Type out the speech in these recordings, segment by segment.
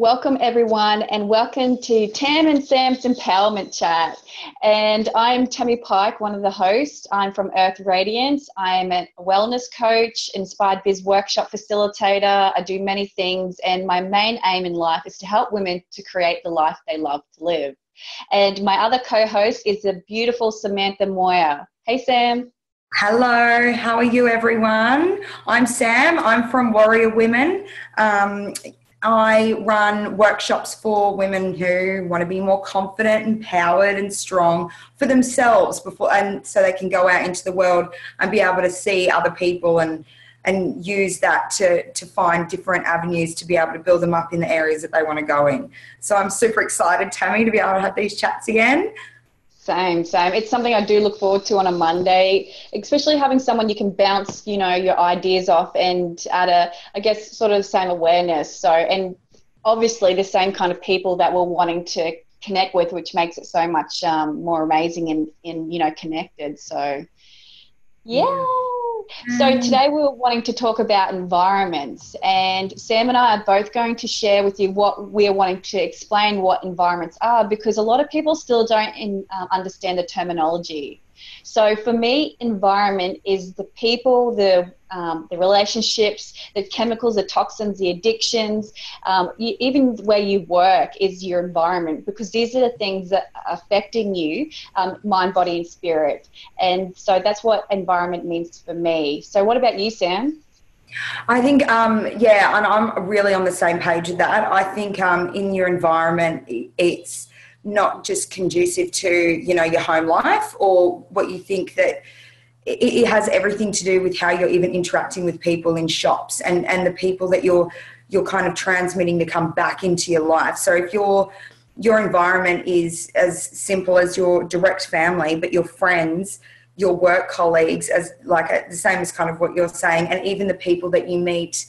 Welcome everyone, and welcome to Tam and Sam's Empowerment Chat. And I'm Tammie Pike, one of the hosts. I'm from Earth Radiance. I'm a wellness coach, inspired biz workshop facilitator. I do many things, and my main aim in life is to help women to create the life they love to live. And my other co-host is the beautiful Samantha Moir. Hey Sam. Hello, how are you everyone? I'm Sam, I'm from Warrior Women. I run workshops for women who want to be more confident, empowered and strong for themselves and so they can go out into the world and be able to see other people and use that to find different avenues to be able to build them up in the areas that they want to go in. So I'm super excited, Tammie, to be able to have these chats again. Same. It's something I do look forward to on a Monday, especially having someone you can bounce, your ideas off and at sort of the same awareness. So, and obviously the same kind of people that we're wanting to connect with, which makes it so much more amazing and connected. So, yeah. So today we were wanting to talk about environments, and Sam and I are both going to share with you what we're wanting to explain what environments are, because a lot of people still don't understand the terminology. So for me, environment is the people, the relationships, the chemicals, the toxins, the addictions, even where you work is your environment, because these are the things that are affecting you, mind, body, and spirit. And so that's what environment means for me. So what about you, Sam? I think, and I'm really on the same page with that. I think in your environment, it's not just conducive to, your home life or what you think, that it has everything to do with how you're even interacting with people in shops and the people that you're kind of transmitting to come back into your life. So if your environment is as simple as your direct family, but your friends, your work colleagues, as like the same as kind of what you're saying, and even the people that you meet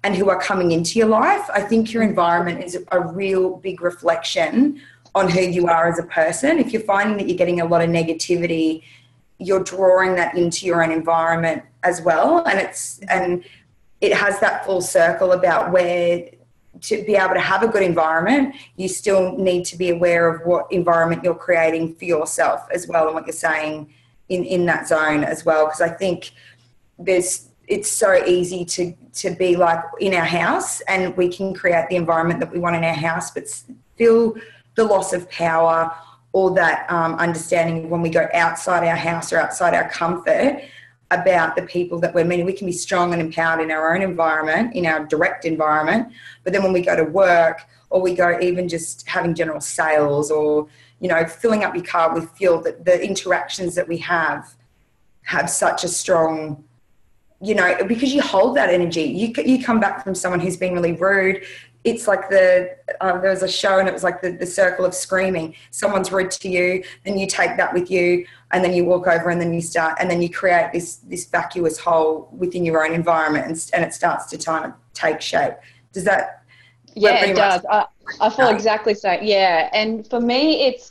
and who are coming into your life, I think your environment is a real big reflection on who you are as a person. If you're finding that you're getting a lot of negativity, you're drawing that into your own environment as well. And it has that full circle about where to be able to have a good environment, you still need to be aware of what environment you're creating for yourself as well, and what you're saying in that zone as well. Because I think it's so easy to be like in our house, and we can create the environment that we want in our house, but feel the loss of power or that understanding when we go outside our house or outside our comfort about the people that we're meeting. We can be strong and empowered in our own environment, in our direct environment, but then when we go to work, or we go even just having general sales, or filling up your car with fuel, that the interactions that we have such a strong, because you hold that energy. You come back from someone who's been really rude. It's like there was a show, and it was like the circle of screaming. Someone's rude to you, then you take that with you, and then you walk over, and then you create this vacuous hole within your own environment, and it starts to kind of take shape. Does that? Yeah, it does. I feel exactly so. Yeah, and for me, it's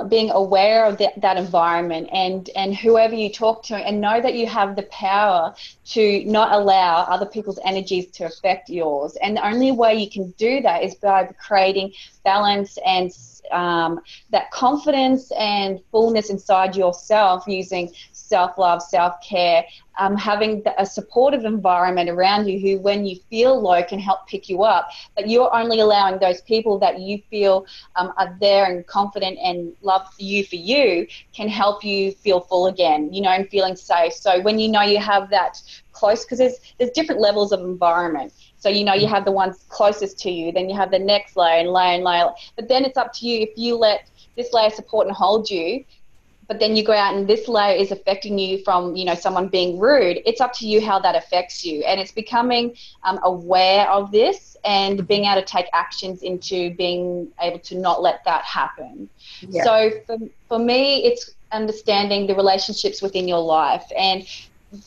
being aware of that environment and whoever you talk to, and know that you have the power to not allow other people's energies to affect yours. And the only way you can do that is by creating balance and that confidence and fullness inside yourself, using self-love, self-care, having a supportive environment around you who, when you feel low, can help pick you up. But you're only allowing those people that you feel are there and confident and love you for you, can help you feel full again, and feeling safe. So when you have that close, because there's different levels of environment. So, you have the ones closest to you, then you have the next layer and layer and layer. But then it's up to you. If you let this layer support and hold you, but then you go out and this layer is affecting you from, someone being rude, it's up to you how that affects you. And it's becoming aware of this and being able to take actions into being able to not let that happen. Yeah. So for me, it's understanding the relationships within your life. And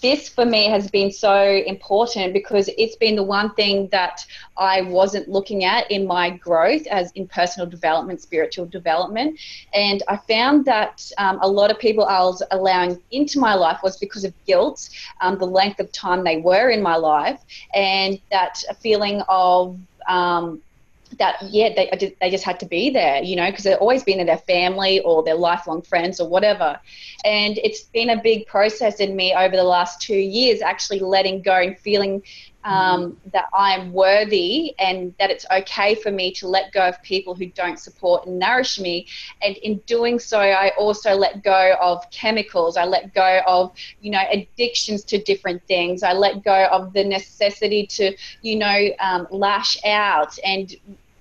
this for me has been so important, because it's been the one thing that I wasn't looking at in my growth as in personal development, spiritual development. And I found that a lot of people I was allowing into my life was because of guilt, the length of time they were in my life, and that feeling of that, yeah, they just had to be there, you know, because they've always been in their family or their lifelong friends or whatever. And it's been a big process in me over the last 2 years, actually letting go and feeling that I am worthy and that it's okay for me to let go of people who don't support and nourish me. And in doing so, I also let go of chemicals. I let go of, you know, addictions to different things. I let go of the necessity to, you know, lash out and,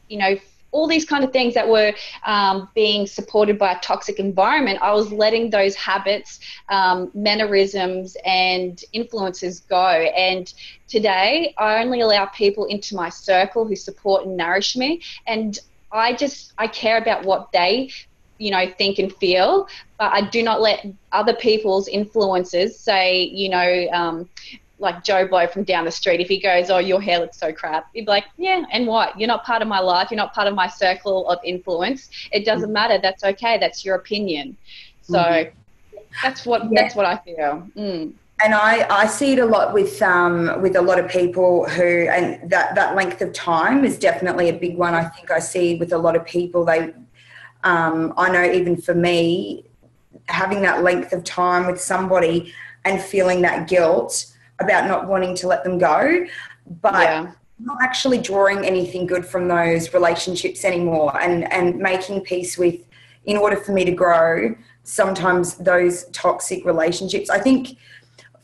you know, all these kind of things that were being supported by a toxic environment. I was letting those habits, mannerisms and influences go. And today I only allow people into my circle who support and nourish me. And I care about what they, you know, think and feel, but I do not let other people's influences say, you know, like Joe Blow from down the street, if he goes, oh, your hair looks so crap, you'd be like, yeah, and what? You're not part of my life. You're not part of my circle of influence. It doesn't matter. That's okay. That's your opinion. So that's what I feel. Mm. And I see it a lot with a lot of people who, and that length of time is definitely a big one. I think I see with a lot of people, I know even for me, having that length of time with somebody and feeling that guilt about not wanting to let them go, but not actually drawing anything good from those relationships anymore, and making peace with, in order for me to grow, sometimes those toxic relationships. I think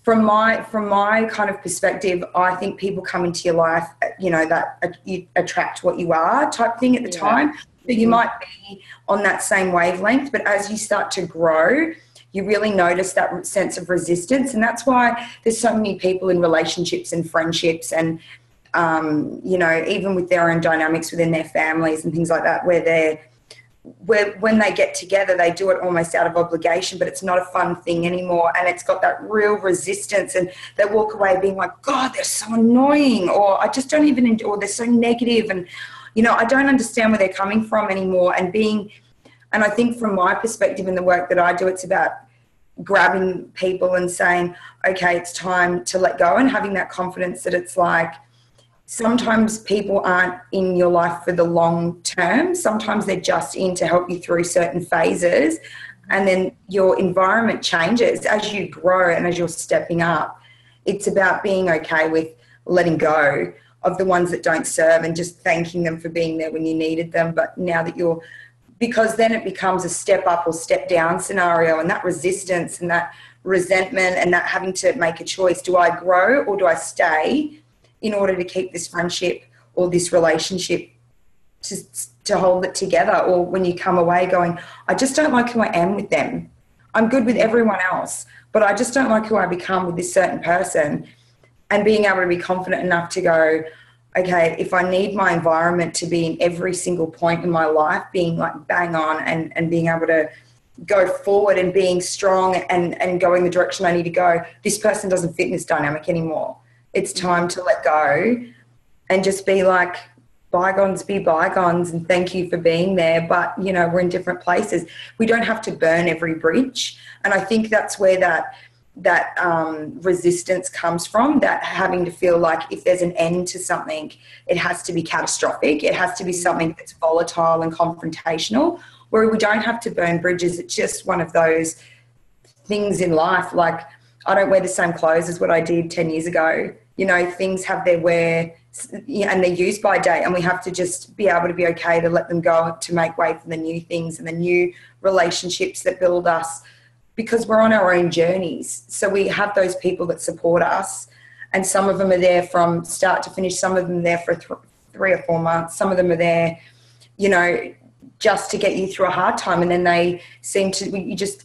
from my kind of perspective, I think people come into your life, you know, that you attract what you are type thing at the time. So you might be on that same wavelength, but as you start to grow, you really notice that sense of resistance. And that's why there's so many people in relationships and friendships and, you know, even with their own dynamics within their families and things like that, where when they get together, they do it almost out of obligation, but it's not a fun thing anymore. And it's got that real resistance, and they walk away being like, God, they're so annoying, or I just don't even, or they're so negative, and, you know, I don't understand where they're coming from anymore. And I think from my perspective in the work that I do, it's about grabbing people and saying, okay, it's time to let go, and having that confidence that it's like, sometimes people aren't in your life for the long term. Sometimes they're just in to help you through certain phases, and then your environment changes as you grow and as you're stepping up. It's about being okay with letting go of the ones that don't serve and just thanking them for being there when you needed them. But now that because then it becomes a step up or step down scenario, and that resistance and that resentment and that having to make a choice. Do I grow or do I stay in order to keep this friendship or this relationship to hold it together? Or when you come away going, I just don't like who I am with them. I'm good with everyone else, but I just don't like who I become with this certain person. And being able to be confident enough to go, okay, if I need my environment to be in every single point in my life, being like bang on and being able to go forward and being strong and going the direction I need to go, this person doesn't fit in this dynamic anymore. It's time to let go and just be like, bygones be bygones, and thank you for being there. But, you know, we're in different places. We don't have to burn every bridge. And I think that's where that resistance comes from, that having to feel like if there's an end to something, it has to be catastrophic. It has to be something that's volatile and confrontational, where we don't have to burn bridges. It's just one of those things in life. Like, I don't wear the same clothes as what I did 10 years ago. You know, things have their wear and they're used by date, and we have to just be able to be okay to let them go, to make way for the new things and the new relationships that build us, because we're on our own journeys. So we have those people that support us, and some of them are there from start to finish. Some of them are there for 3 or 4 months. Some of them are there, you know, just to get you through a hard time. And then they seem to,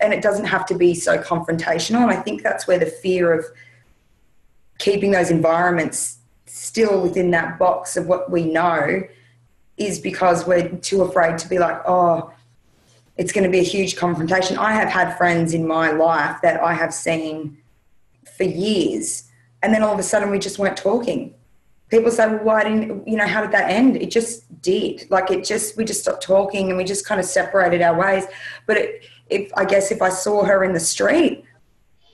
and it doesn't have to be so confrontational. And I think that's where the fear of keeping those environments still within that box of what we know is, because we're too afraid to be like, oh, it's going to be a huge confrontation. I have had friends in my life that I have seen for years, and then all of a sudden we just weren't talking. People say, well, why didn't, you know, how did that end? It just did. Like, we just stopped talking and we just kind of separated our ways. But I guess if I saw her in the street,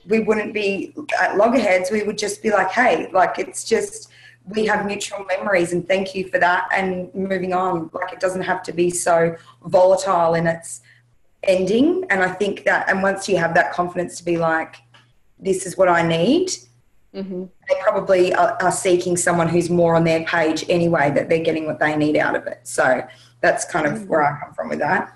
we wouldn't be at loggerheads. We would just be like, hey, like, it's just, we have mutual memories, and thank you for that. And moving on, like, it doesn't have to be so volatile in its ending. And I think that, and once you have that confidence to be like, this is what I need, they probably are seeking someone who's more on their page anyway, that they're getting what they need out of it. So that's kind of where I come from with that.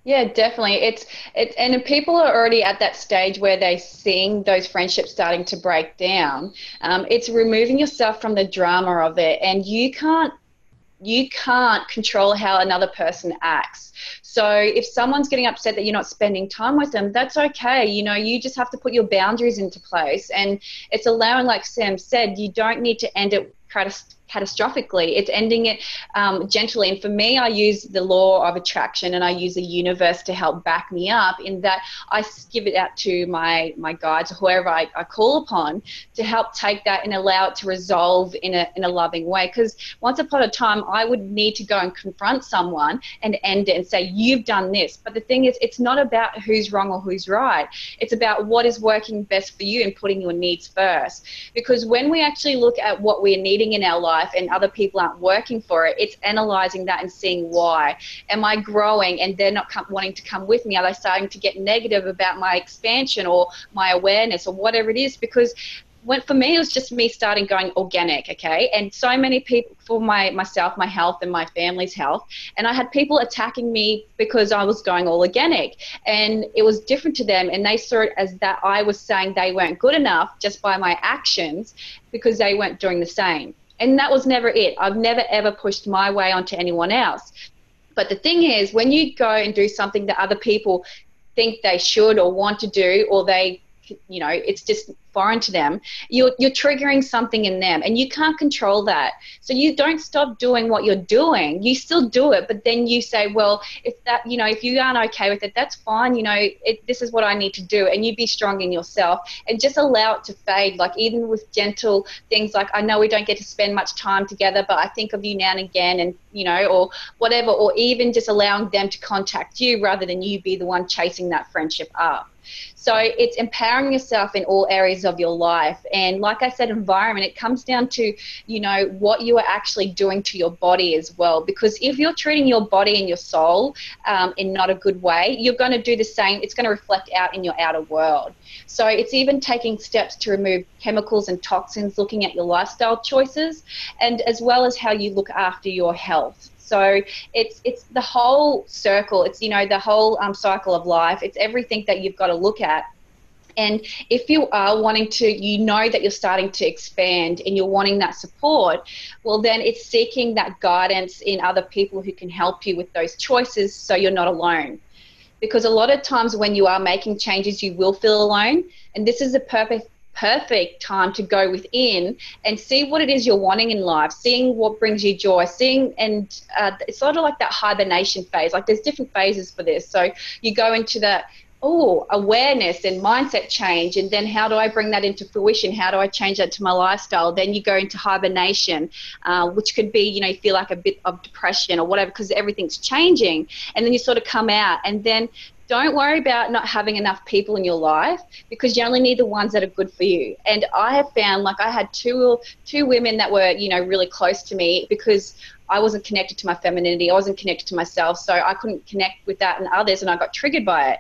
Yeah, definitely. It's and if people are already at that stage where they're seeing those friendships starting to break down. It's removing yourself from the drama of it, and you can't control how another person acts. So if someone's getting upset that you're not spending time with them, that's okay. You know, you just have to put your boundaries into place, and it's allowing, like Sam said, you don't need to end it catastrophically. It's ending it gently. And for me, I use the law of attraction, and I use the universe to help back me up, in that I give it out to my guides, or whoever I call upon, to help take that and allow it to resolve in a loving way. Because once upon a time, I would need to go and confront someone and end it and say, you've done this. But the thing is, it's not about who's wrong or who's right. It's about what is working best for you and putting your needs first. Because when we actually look at what we're needing in our life and other people aren't working for it, it's analyzing that and seeing why. Am I growing and they're not wanting to come with me? Are they starting to get negative about my expansion or my awareness or whatever it is? Because for me, it was just me starting going organic, okay? And so many people, for myself, my health, and my family's health, and I had people attacking me because I was going all organic, and it was different to them, and they saw it as that I was saying they weren't good enough just by my actions because they weren't doing the same. And that was never it. I've never, ever pushed my way onto anyone else. But the thing is, when you go and do something that other people think they should or want to do, or they, you know, it's just foreign to them, you're triggering something in them, and you can't control that. So you don't stop doing what you're doing. You still do it, but then you say, well, if that, you know, if you aren't okay with it, that's fine. You know, this is what I need to do, and you be strong in yourself and just allow it to fade. Like, even with gentle things, like, I know we don't get to spend much time together, but I think of you now and again, and, you know, or whatever, or even just allowing them to contact you rather than you be the one chasing that friendship up. So it's empowering yourself in all areas of your life. And like I said, environment, it comes down to, you know, what you are actually doing to your body as well. Because if you're treating your body and your soul in not a good way, you're going to do the same. It's going to reflect out in your outer world. So it's even taking steps to remove chemicals and toxins, looking at your lifestyle choices, and as well as how you look after your health. So it's the whole circle. It's, you know, the whole cycle of life. It's everything that you've got to look at. And if you are wanting to, you know that you're starting to expand and you're wanting that support, well, then it's seeking that guidance in other people who can help you with those choices, so you're not alone. Because a lot of times when you are making changes, you will feel alone. And this is the perfect time to go within and see what it is you're wanting in life, seeing what brings you joy, and it's sort of like that hibernation phase. Like, there's different phases for this. So you go into that, awareness and mindset change, and then how do I bring that into fruition? How do I change that to my lifestyle? Then you go into hibernation, which could be, you know, you feel like a bit of depression or whatever because everything's changing, and then you sort of come out. And then don't worry about not having enough people in your life, because you only need the ones that are good for you. And I have found, like, I had two women that were, you know, really close to me because I wasn't connected to my femininity. I wasn't connected to myself, so I couldn't connect with that and others, and I got triggered by it.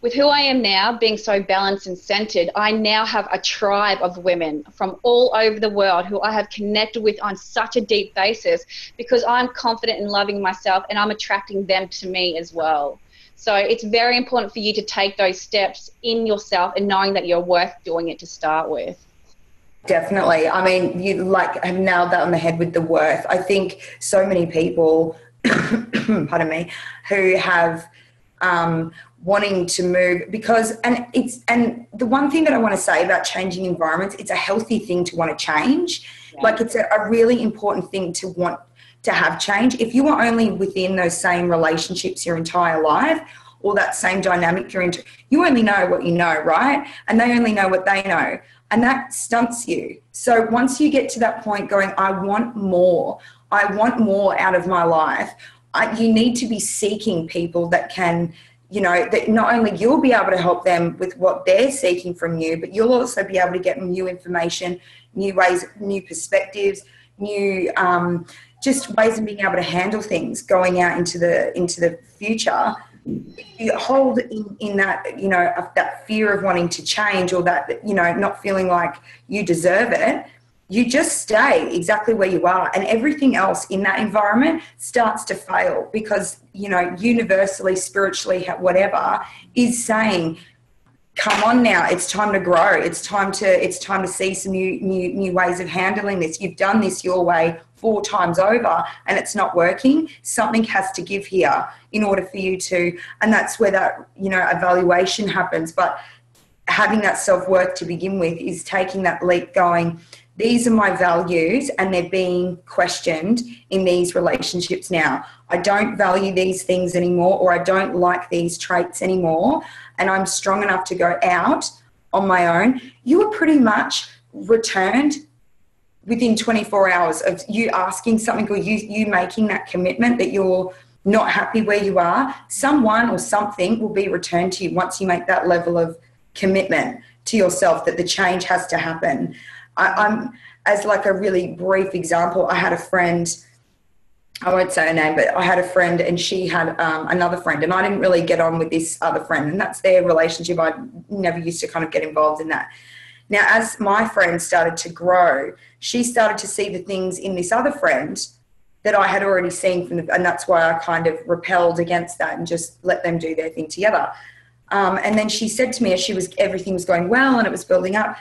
With who I am now, being so balanced and centered, I now have a tribe of women from all over the world who I have connected with on such a deep basis, because I'm confident in loving myself and I'm attracting them to me as well. So it's very important for you to take those steps in yourself and knowing that you're worth doing it to start with. Definitely. I mean, you like have nailed that on the head with the worth. I think so many people, pardon me, who have wanting to move because, and the one thing that I want to say about changing environments, it's a healthy thing to want to change. Yeah. Like, it's a really important thing to want to have change. If you are only within those same relationships your entire life, or that same dynamic you're into, you only know what you know, right? And they only know what they know. And that stunts you. So once you get to that point going, I want more out of my life, you need to be seeking people that can, you know, that not only you'll be able to help them with what they're seeking from you, but you'll also be able to get new information, new ways, new perspectives, new just ways of being able to handle things going out into the future. You hold in that, that fear of wanting to change, or that, not feeling like you deserve it, you just stay exactly where you are, and everything else in that environment starts to fail because, universally, spiritually, whatever is saying, come on now, it's time to grow. It's time to see some new ways of handling this. You've done this your way 4 times over and it's not working. Something has to give here in order for you to, and that's where that, evaluation happens. But having that self-worth to begin with is taking that leap, going, these are my values and they're being questioned in these relationships now. I don't value these things anymore, or I don't like these traits anymore, and I'm strong enough to go out on my own. You were pretty much returned within 24 hours of you asking something, or you making that commitment that you're not happy where you are. Someone or something will be returned to you once you make that level of commitment to yourself that the change has to happen. I'm, as like a really brief example, I had a friend, I won't say her name, but I had a friend and she had another friend, and I didn't really get on with this other friend, and that's their relationship. I never used to kind of get involved in that. Now, as my friend started to grow, she started to see the things in this other friend that I had already seen and that's why I kind of repelled against that and just let them do their thing together. And then she said to me, as everything was going well and it was building up,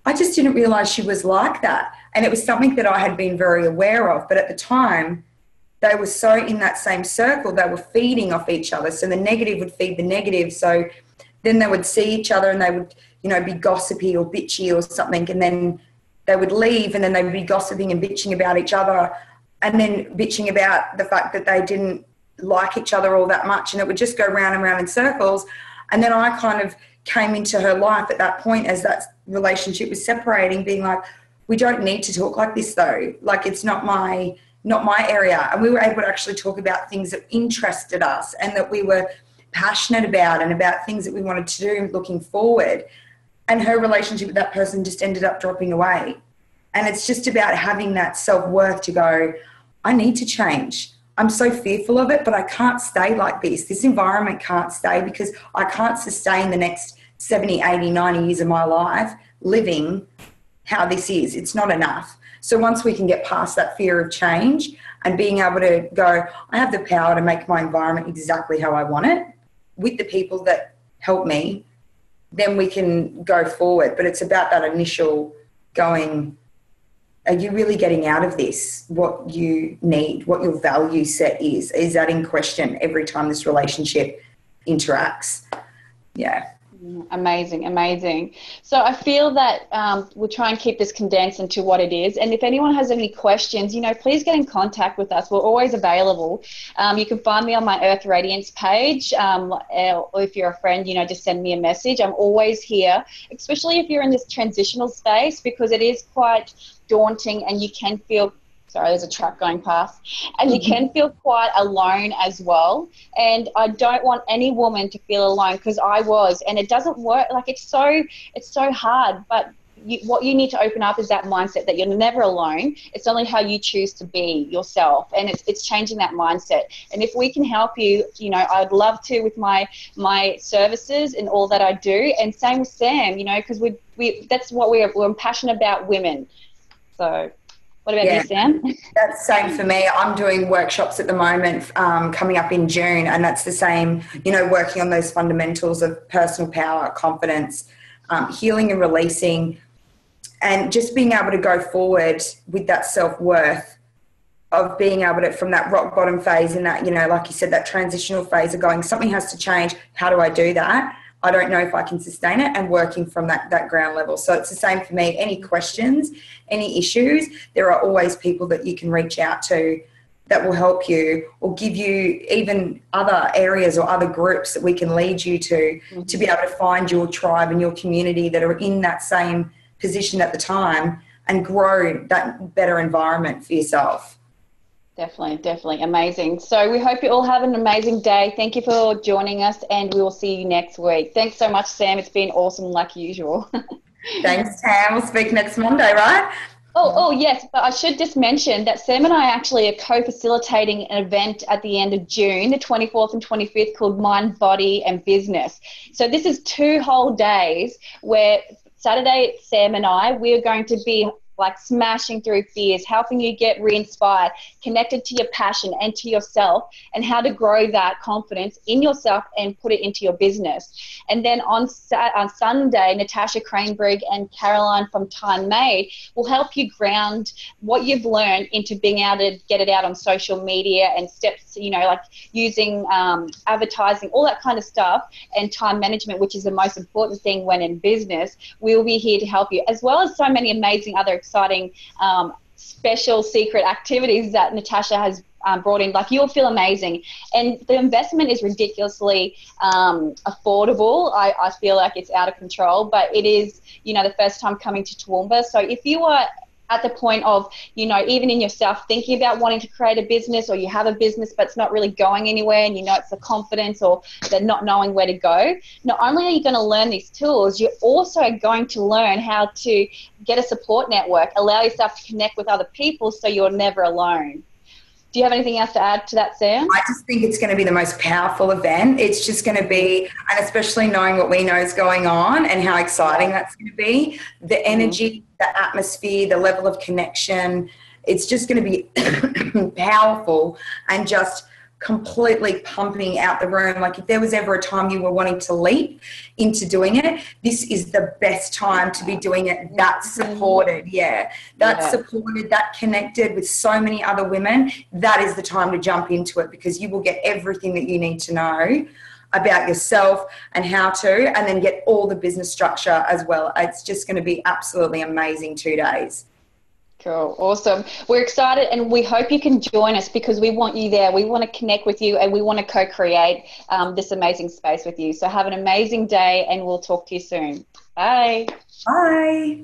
I just didn't realize she was like that. And it was something that I had been very aware of. But at the time, they were so in that same circle, they were feeding off each other. So the negative would feed the negative. So then they would see each other and they would, be gossipy or bitchy or something. And then they would leave and then they would be gossiping and bitching about each other, and then bitching about the fact that they didn't like each other all that much. And it would just go round and round in circles. And then I kind of came into her life at that point as that relationship was separating, being like, we don't need to talk like this though. Like, it's not my area. And we were able to actually talk about things that interested us and that we were passionate about, and about things that we wanted to do looking forward. And her relationship with that person just ended up dropping away. And it's just about having that self-worth to go, I need to change. I'm so fearful of it, but I can't stay like this. This environment can't stay, because I can't sustain the next 70, 80, 90 years of my life living how this is. It's not enough. So once we can get past that fear of change and being able to go, I have the power to make my environment exactly how I want it with the people that help me, then we can go forward. But it's about that initial going, are you really getting out of this what you need, what your value set is? Is that in question every time this relationship interacts? Yeah. Amazing, amazing. So I feel that we'll try and keep this condensed into what it is. And if anyone has any questions, please get in contact with us. We're always available. You can find me on my Earth Radiance page, or if you're a friend, just send me a message. I'm always here, especially if you're in this transitional space, because it is quite daunting and you can feel, sorry, there's a truck going past, and you can feel quite alone as well. And I don't want any woman to feel alone, because I was, and it doesn't work. Like, it's so hard, but what you need to open up is that mindset that you're never alone. It's only how you choose to be yourself, and it's changing that mindset. And if we can help you, I'd love to with my services and all that I do. And same with Sam, because we that's what we're passionate about, women. So what about you, Sam? That's the same for me. I'm doing workshops at the moment coming up in June, and that's the same, working on those fundamentals of personal power, confidence, healing and releasing, and just being able to go forward with that self-worth of being able to, from that rock bottom phase and that, like you said, that transitional phase of going, something has to change. How do I do that? I don't know if I can sustain it, and working from that ground level. So it's the same for me. Any questions, any issues, there are always people that you can reach out to that will help you, or give you even other areas or other groups that we can lead you to be able to find your tribe and your community that are in that same position at the time, and grow that better environment for yourself. Definitely. Amazing. So we hope you all have an amazing day. Thank you for joining us, and we will see you next week. Thanks so much, Sam. It's been awesome like usual. Thanks, Tam. We'll speak next Monday, right? Oh, yes, but I should just mention that Sam and I actually are co-facilitating an event at the end of June, the 24th and 25th, called Mind, Body and Business. So this is 2 whole days where Saturday, Sam and I, we're going to be like smashing through fears, helping you get re-inspired, connected to your passion and to yourself, and how to grow that confidence in yourself and put it into your business. And then on Sunday, Natasha Cranebrig and Caroline from Time Made will help you ground what you've learned into being able to get it out on social media and steps, you know, like using advertising, all that kind of stuff, and time management, which is the most important thing when in business. We'll be here to help you, as well as so many amazing other exciting special secret activities that Natasha has brought in. Like, you'll feel amazing, and the investment is ridiculously affordable. I feel like it's out of control, but it is, you know, the first time coming to Toowoomba. So if you are at the point of, you know, even in yourself thinking about wanting to create a business, or you have a business but it's not really going anywhere, and you know it's the confidence or the not knowing where to go, not only are you going to learn these tools, you're also going to learn how to get a support network, allow yourself to connect with other people so you're never alone. Do you have anything else to add to that, Sam? I just think it's going to be the most powerful event. It's just going to be, and especially knowing what we know is going on and how exciting that's going to be, the energy, the atmosphere, the level of connection, it's just going to be powerful and just completely pumping out the room. Like, if there was ever a time you were wanting to leap into doing it, this is the best time to be doing it. That's supported, supported, that connected with so many other women. That is the time to jump into it, because you will get everything that you need to know about yourself and how to, and then get all the business structure as well. It's just going to be absolutely amazing 2 days. Cool. Awesome. We're excited, and we hope you can join us, because we want you there. We want to connect with you, and we want to co-create this amazing space with you. So have an amazing day, and we'll talk to you soon. Bye. Bye.